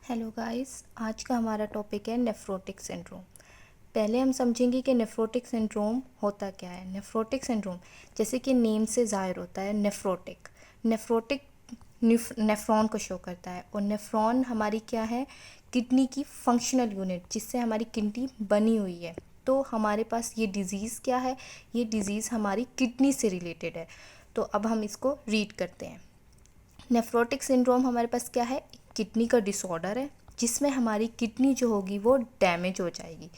Hello guys, आज का हमारा टॉपिक है नेफ्रोटिक सिंड्रोम। पहले हम समझेंगे कि नेफ्रोटिक सिंड्रोम होता क्या है। नेफ्रोटिक सिंड्रोम जैसे कि नेम से ज़ाहिर होता है, नेफ्रोटिक नेफ्रोटिक नेफ्रॉन को शो करता है। और नेफ्रॉन हमारी क्या है, किडनी की फंक्शनल यूनिट, जिससे हमारी किडनी बनी हुई है। तो हमारे पास ये डिज़ीज़ क्या है, ये डिज़ीज़ हमारी किडनी से रिलेटेड है। तो अब हम इसको रीड करते हैं। नेफ्रोटिक सिंड्रोम हमारे पास क्या है, किडनी का डिसऑर्डर है जिसमें हमारी किडनी जो होगी वो डैमेज हो जाएगी।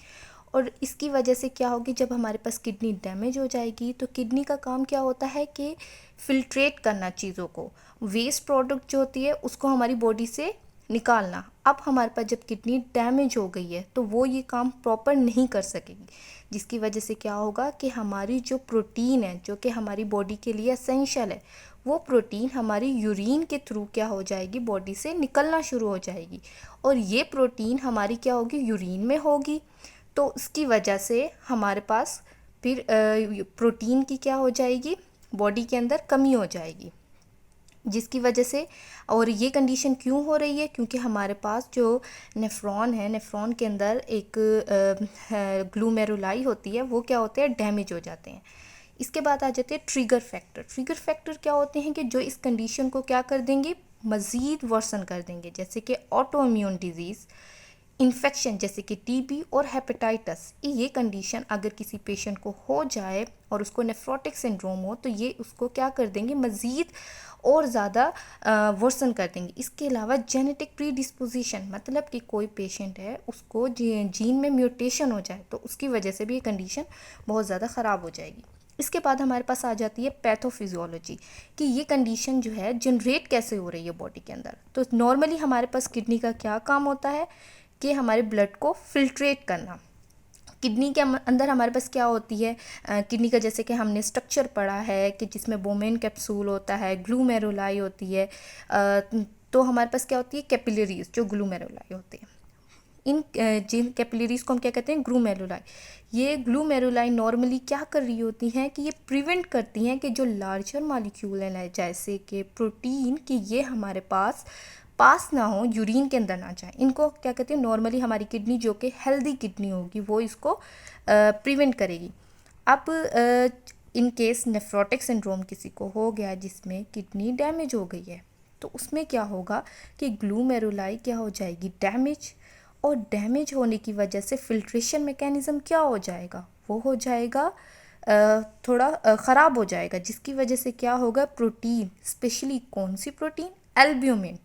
और इसकी वजह से क्या होगी, जब हमारे पास किडनी डैमेज हो जाएगी तो किडनी का काम क्या होता है कि फिल्ट्रेट करना चीज़ों को, वेस्ट प्रोडक्ट जो होती है उसको हमारी बॉडी से निकालना। अब हमारे पास जब किडनी डैमेज हो गई है तो वो ये काम प्रॉपर नहीं कर सकेगी, जिसकी वजह से क्या होगा कि हमारी जो प्रोटीन है, जो कि हमारी बॉडी के लिए एसेंशियल है, वो प्रोटीन हमारी यूरिन के थ्रू क्या हो जाएगी, बॉडी से निकलना शुरू हो जाएगी। और ये प्रोटीन हमारी क्या होगी, यूरिन में होगी। तो इसकी वजह से हमारे पास फिर प्रोटीन की क्या हो जाएगी, बॉडी के अंदर कमी हो जाएगी, जिसकी वजह से। और ये कंडीशन क्यों हो रही है, क्योंकि हमारे पास जो नेफ्रॉन है, नेफ्रॉन के अंदर एक ग्लूमेरुलाई होती है, वो क्या होते हैं, डैमेज हो जाते हैं। इसके बाद आ जाते हैं ट्रिगर फैक्टर। ट्रिगर फैक्टर क्या होते हैं कि जो इस कंडीशन को क्या कर देंगे, मज़ीद वर्सन कर देंगे, जैसे कि ऑटो इम्यून डिजीज़, इन्फेक्शन जैसे कि टीबी और हेपेटाइटिस। ये कंडीशन अगर किसी पेशेंट को हो जाए और उसको नेफ्रोटिक सिंड्रोम हो तो ये उसको क्या कर देंगे, मज़ीद और ज़्यादा वर्सन कर देंगे। इसके अलावा जेनेटिक प्रीडिस्पोजिशन, मतलब कि कोई पेशेंट है उसको जीन में म्यूटेशन हो जाए तो उसकी वजह से भी ये कंडीशन बहुत ज़्यादा ख़राब हो जाएगी। इसके बाद हमारे पास आ जाती है पैथोफिजियोलॉजी, कि ये कंडीशन जो है जनरेट कैसे हो रही है बॉडी के अंदर। तो नॉर्मली हमारे पास किडनी का क्या काम होता है कि हमारे ब्लड को फिल्ट्रेट करना। किडनी के अंदर हमारे पास क्या होती है, किडनी का जैसे कि हमने स्ट्रक्चर पढ़ा है कि जिसमें बोमेन कैप्सूल होता है, ग्लूमेरुलाई होती है। तो हमारे पास क्या होती है, कैपिलरीज जो ग्लूमेरुलाई होते हैं। इन जिन कैपिलरीज को हम क्या कहते हैं, ग्लूमेरुलाई। ये ग्लूमेरुलाई नॉर्मली क्या कर रही होती हैं कि ये प्रिवेंट करती हैं कि जो लार्जर मॉलिक्यूल है जैसे कि प्रोटीन, कि ये हमारे पास ना हो, यूरिन के अंदर ना जाए। इनको क्या कहते हैं, नॉर्मली हमारी किडनी जो कि हेल्दी किडनी होगी वो इसको प्रिवेंट करेगी। अब इन केस नेफ्रोटिक सिंड्रोम किसी को हो गया जिसमें किडनी डैमेज हो गई है, तो उसमें क्या होगा कि ग्लूमेरुलाई क्या हो जाएगी, डैमेज। और डैमेज होने की वजह से फिल्ट्रेशन मैकेनिज़्म क्या हो जाएगा, वो हो जाएगा थोड़ा ख़राब हो जाएगा, जिसकी वजह से क्या होगा, प्रोटीन, स्पेशली कौन सी प्रोटीन, एल्ब्यूमिन।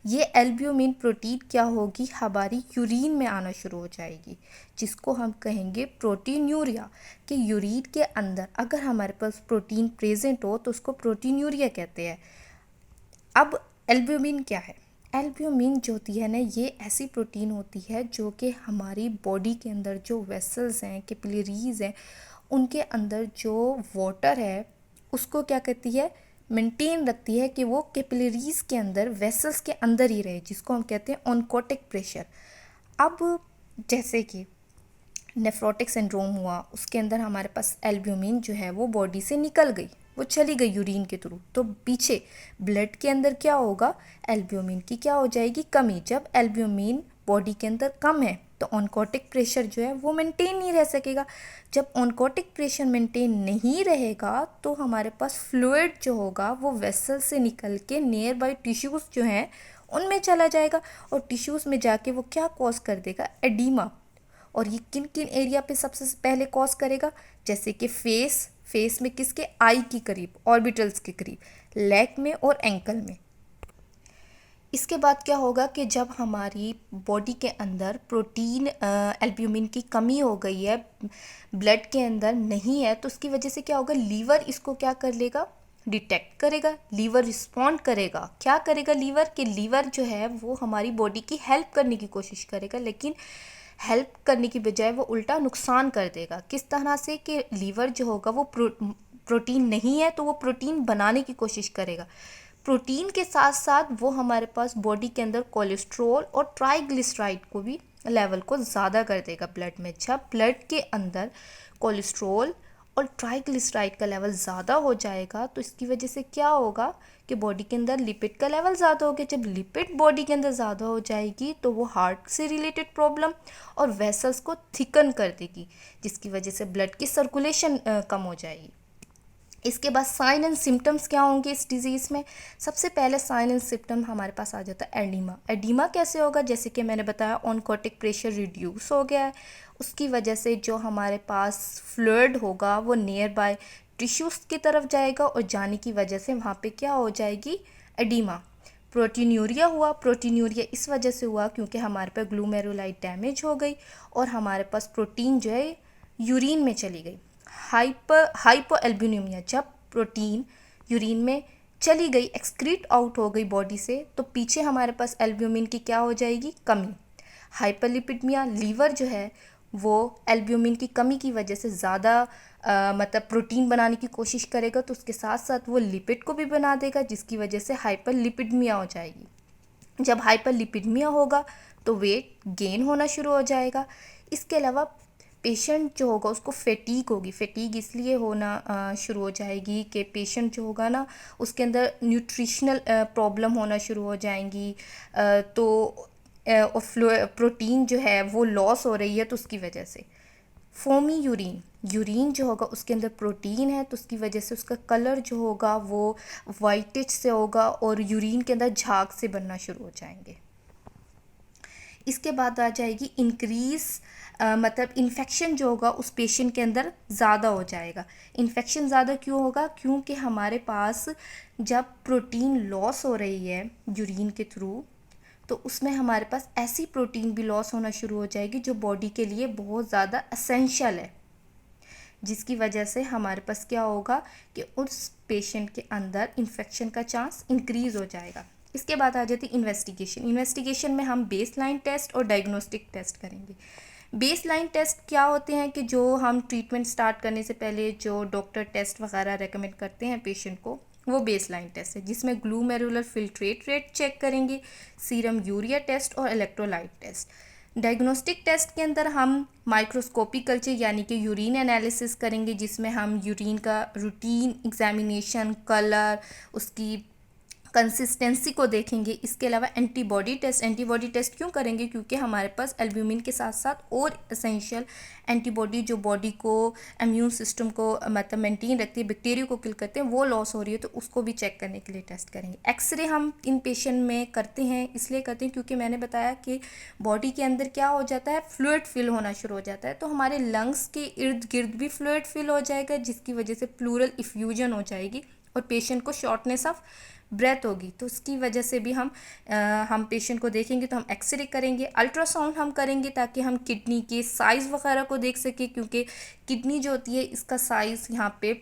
ये एल्ब्यूमिन प्रोटीन क्या होगी, हमारी यूरिन में आना शुरू हो जाएगी, जिसको हम कहेंगे प्रोटीन यूरिया। कि यूरिन के अंदर अगर हमारे पास प्रोटीन प्रेजेंट हो तो उसको प्रोटीन यूरिया कहते हैं। अब एल्ब्यूमिन क्या है, एल्ब्यूमिन जो होती है ना, ये ऐसी प्रोटीन होती है जो कि हमारी बॉडी के अंदर जो वेसल्स हैं, कैपिलरीज हैं, उनके अंदर जो वाटर है उसको क्या करती है, मेंटेन रखती है कि वो कैपिलरीज के अंदर, वेसल्स के अंदर ही रहे, जिसको हम कहते हैं ऑनकोटिक प्रेशर। अब जैसे कि नेफ्रोटिक सिंड्रोम हुआ, उसके अंदर हमारे पास एल्ब्यूमिन जो है वो बॉडी से निकल गई, वो चली गई यूरिन के थ्रू, तो पीछे ब्लड के अंदर क्या होगा, एल्ब्यूमिन की क्या हो जाएगी, कमी। जब एल्ब्यूमिन बॉडी के अंदर कम है तो ऑनकोटिक प्रेशर जो है वो मेंटेन नहीं रह सकेगा। जब ऑनकोटिक प्रेशर मेंटेन नहीं रहेगा तो हमारे पास फ्लूइड जो होगा वो वेसल से निकल के नियर बाई टिश्यूज़ जो हैं उनमें चला जाएगा, और टिश्यूज़ में जाके वो क्या कॉज कर देगा, एडीमा। और ये किन किन एरिया पे सबसे पहले कॉज करेगा, जैसे कि फेस में किसके, आई के करीब, ऑर्बिटल्स के करीब, लेग में और एंकल में। इसके बाद क्या होगा कि जब हमारी बॉडी के अंदर प्रोटीन एल्ब्यूमिन की कमी हो गई है, ब्लड के अंदर नहीं है, तो उसकी वजह से क्या होगा, लीवर इसको क्या कर लेगा, डिटेक्ट करेगा, लीवर रिस्पॉन्ड करेगा। क्या करेगा लीवर, कि लीवर जो है वो हमारी बॉडी की हेल्प करने की कोशिश करेगा, लेकिन हेल्प करने की बजाय वो उल्टा नुकसान कर देगा। किस तरह से, कि लीवर जो होगा वो प्रोटीन नहीं है तो वो प्रोटीन बनाने की कोशिश करेगा। प्रोटीन के साथ साथ वो हमारे पास बॉडी के अंदर कोलेस्ट्रॉल और ट्राइग्लिसराइड को भी लेवल को ज़्यादा कर देगा ब्लड में। जब ब्लड के अंदर कोलेस्ट्रॉल और ट्राइग्लिसराइड का लेवल ज़्यादा हो जाएगा तो इसकी वजह से क्या होगा कि बॉडी के अंदर लिपिड का लेवल ज़्यादा हो गया। जब लिपिड बॉडी के अंदर ज़्यादा हो जाएगी तो वो हार्ट से रिलेटेड प्रॉब्लम और वेसल्स को थिकन कर देगी, जिसकी वजह से ब्लड की सर्कुलेशन कम हो जाएगी। इसके बाद साइन एंड सिम्टम्स क्या होंगे इस डिज़ीज़ में? सबसे पहले साइन एंड सिम्टम हमारे पास आ जाता है एडिमा। एडिमा कैसे होगा? जैसे कि मैंने बताया ऑनकोटिक प्रेशर रिड्यूस हो गया है, उसकी वजह से जो हमारे पास फ्लूइड होगा वो नियर बाय टिश्यूज़ की तरफ जाएगा और जाने की वजह से वहाँ पे क्या हो जाएगी? एडिमा। प्रोटीन्यूरिया हुआ। प्रोटीन्यूरिया इस वजह से हुआ क्योंकि हमारे पास ग्लूमेरुलाई डैमेज हो गई और हमारे पास प्रोटीन जो है यूरिन में चली गई। हाइपोएल्ब्यूमिया, जब प्रोटीन यूरिन में चली गई, एक्सक्रीट आउट हो गई बॉडी से, तो पीछे हमारे पास एल्ब्यूमिन की क्या हो जाएगी? कमी। हाइपरलिपिडमिया, लीवर जो है वो एल्ब्यूमिन की कमी की वजह से ज़्यादा मतलब प्रोटीन बनाने की कोशिश करेगा, तो उसके साथ साथ वो लिपिड को भी बना देगा, जिसकी वजह से हाइपरलिपिडमिया हो जाएगी। जब हाइपरलिपिडमिया होगा तो वेट गेन होना शुरू हो जाएगा। इसके अलावा पेशेंट जो होगा उसको फेटीग होगी। फेटीग इसलिए होना शुरू हो जाएगी कि पेशेंट जो होगा ना उसके अंदर न्यूट्रिशनल प्रॉब्लम होना शुरू हो जाएंगी, तो प्रोटीन जो है वो लॉस हो रही है, तो उसकी वजह से फोमी यूरिन, यूरिन जो होगा उसके अंदर प्रोटीन है, तो उसकी वजह से उसका कलर जो होगा वो वाइटिश से होगा और यूरिन के अंदर झाग से बनना शुरू हो जाएंगे। इसके बाद आ जाएगी इंक्रीज़, मतलब इन्फेक्शन जो होगा उस पेशेंट के अंदर ज़्यादा हो जाएगा। इन्फेक्शन ज़्यादा क्यों होगा? क्योंकि हमारे पास जब प्रोटीन लॉस हो रही है यूरिन के थ्रू, तो उसमें हमारे पास ऐसी प्रोटीन भी लॉस होना शुरू हो जाएगी जो बॉडी के लिए बहुत ज़्यादा एसेंशियल है, जिसकी वजह से हमारे पास क्या होगा कि उस पेशेंट के अंदर इन्फेक्शन का चांस इंक्रीज़ हो जाएगा। इसके बाद आ जाती है इन्वेस्टिगेशन। इन्वेस्टिगेशन में हम बेसलाइन टेस्ट और डायग्नोस्टिक टेस्ट करेंगे। बेसलाइन टेस्ट क्या होते हैं कि जो हम ट्रीटमेंट स्टार्ट करने से पहले जो डॉक्टर टेस्ट वगैरह रेकमेंड करते हैं पेशेंट को, वो बेसलाइन टेस्ट है, जिसमें ग्लूमेरुलर फिल्ट्रेट रेट चेक करेंगे, सीरम यूरिया टेस्ट और इलेक्ट्रोलाइट टेस्ट। डायग्नोस्टिक टेस्ट के अंदर हम माइक्रोस्कोपी कल्चर यानी कि यूरिन एनालिसिस करेंगे, जिसमें हम यूरिन का रूटीन एग्जामिनेशन, कलर, उसकी कंसिस्टेंसी को देखेंगे। इसके अलावा एंटीबॉडी टेस्ट, एंटीबॉडी टेस्ट क्यों करेंगे? क्योंकि हमारे पास एल्ब्यूमिन के साथ साथ और एसेंशियल एंटीबॉडी जो बॉडी को, इम्यून सिस्टम को मतलब मेंटेन रखती है, बैक्टीरिया को किल करते हैं, वो लॉस हो रही है, तो उसको भी चेक करने के लिए टेस्ट करेंगे। एक्सरे हम इन पेशेंट में करते हैं, इसलिए करते हैं क्योंकि मैंने बताया कि बॉडी के अंदर क्या हो जाता है, फ्लूइड फिल होना शुरू हो जाता है, तो हमारे लंग्स के इर्द गिर्द भी फ्लूइड फिल हो जाएगा, जिसकी वजह से प्लूरल इफ्यूजन हो जाएगी और पेशेंट को शॉर्टनेस ऑफ ब्रेथ होगी। तो उसकी वजह से भी हम पेशेंट को देखेंगे, तो हम एक्सरे करेंगे, अल्ट्रासाउंड हम करेंगे ताकि हम किडनी के साइज़ वगैरह को देख सकें, क्योंकि किडनी जो होती है इसका साइज़ यहाँ पे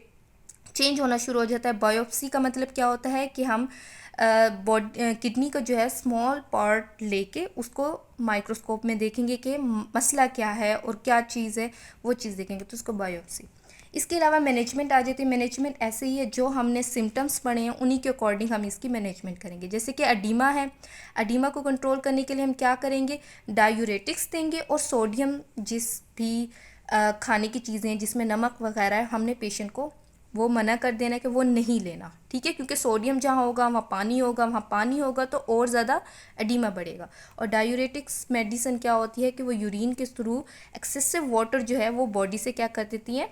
चेंज होना शुरू हो जाता है। बायोप्सी का मतलब क्या होता है कि हम किडनी का जो है स्मॉल पार्ट लेके उसको माइक्रोस्कोप में देखेंगे कि मसला क्या है और क्या चीज़ है, वो चीज़ देखेंगे, तो उसको बायोप्सी। इसके अलावा मैनेजमेंट आ जाती है। मैनेजमेंट ऐसे ही है, जो हमने सिम्टम्स पढ़े हैं उन्हीं के अकॉर्डिंग हम इसकी मैनेजमेंट करेंगे। जैसे कि एडिमा है, एडिमा को कंट्रोल करने के लिए हम क्या करेंगे? डायूरेटिक्स देंगे और सोडियम, जिस भी खाने की चीज़ें जिसमें नमक वगैरह है, हमने पेशेंट को वो मना कर देना कि वो नहीं लेना, ठीक है, क्योंकि सोडियम जहाँ होगा वहाँ पानी होगा, वहाँ पानी होगा तो और ज़्यादा एडिमा बढ़ेगा। और डायूरेटिक्स मेडिसिन क्या होती है कि वो यूरिन के थ्रू एक्सेसिव वाटर जो है वो बॉडी से क्या कर देती हैं,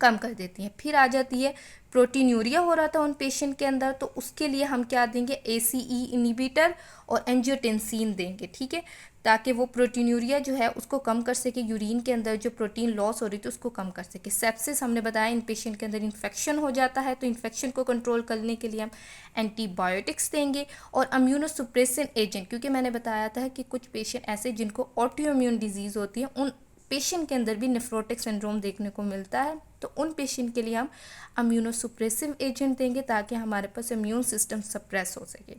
कम कर देती हैं। फिर आ जाती है प्रोटीन्यूरिया हो रहा था उन पेशेंट के अंदर, तो उसके लिए हम क्या देंगे? ACE इनहिबिटर और एंजियोटेंसिन देंगे, ठीक है, ताकि वो प्रोटीन्यूरिया जो है उसको कम कर सके, यूरिन के अंदर जो प्रोटीन लॉस हो रही थी उसको कम कर सके। सेप्सिस हमने बताया, इन पेशेंट के अंदर इन्फेक्शन हो जाता है, तो इन्फेक्शन को कंट्रोल करने के लिए हम एंटीबायोटिक्स देंगे और इम्यूनोसुप्रेसिव एजेंट, क्योंकि मैंने बताया था कि कुछ पेशेंट ऐसे जिनको ऑटो इम्यून डिजीज़ होती है, उन पेशेंट के अंदर भी नेफ्रोटिक सिंड्रोम देखने को मिलता है, तो उन पेशेंट के लिए हम इम्यूनोसुप्रेसिव एजेंट देंगे ताकि हमारे पास इम्यून सिस्टम सप्रेस हो सके।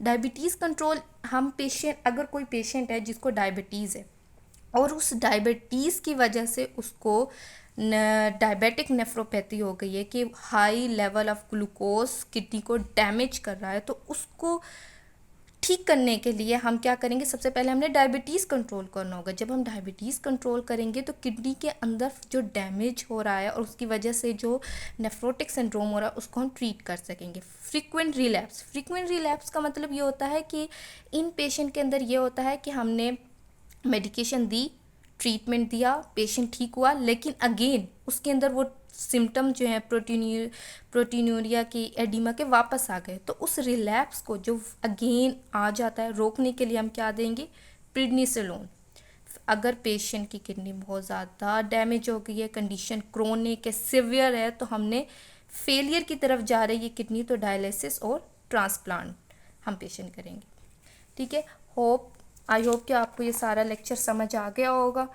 डायबिटीज़ कंट्रोल, हम पेशेंट, अगर कोई पेशेंट है जिसको डायबिटीज़ है और उस डायबिटीज़ की वजह से उसको डायबिटिक नेफ्रोपैथी हो गई है कि high level of glucose kidney को डैमेज कर रहा है, तो उसको ठीक करने के लिए हम क्या करेंगे, सबसे पहले हमने डायबिटीज़ कंट्रोल करना होगा। जब हम डायबिटीज़ कंट्रोल करेंगे तो किडनी के अंदर जो डैमेज हो रहा है और उसकी वजह से जो नेफ्रोटिक सिंड्रोम हो रहा है उसको हम ट्रीट कर सकेंगे। फ्रीक्वेंट रिलैप्स का मतलब ये होता है कि इन पेशेंट के अंदर ये होता है कि हमने मेडिकेशन दी, ट्रीटमेंट दिया, पेशेंट ठीक हुआ, लेकिन अगेन उसके अंदर वो सिम्टम जो है प्रोटीनूरिया की, एडिमा के वापस आ गए। तो उस रिलैप्स को जो अगेन आ जाता है रोकने के लिए हम क्या देंगे, प्रिडनिसोलोन। अगर पेशेंट की किडनी बहुत ज़्यादा डैमेज हो गई है, कंडीशन क्रोनिक है, सिवियर है, तो हमने फेलियर की तरफ जा रही है किडनी, तो डायलिसिस और ट्रांसप्लांट हम पेशेंट करेंगे। ठीक है, आई होप कि आपको ये सारा लेक्चर समझ आ गया होगा।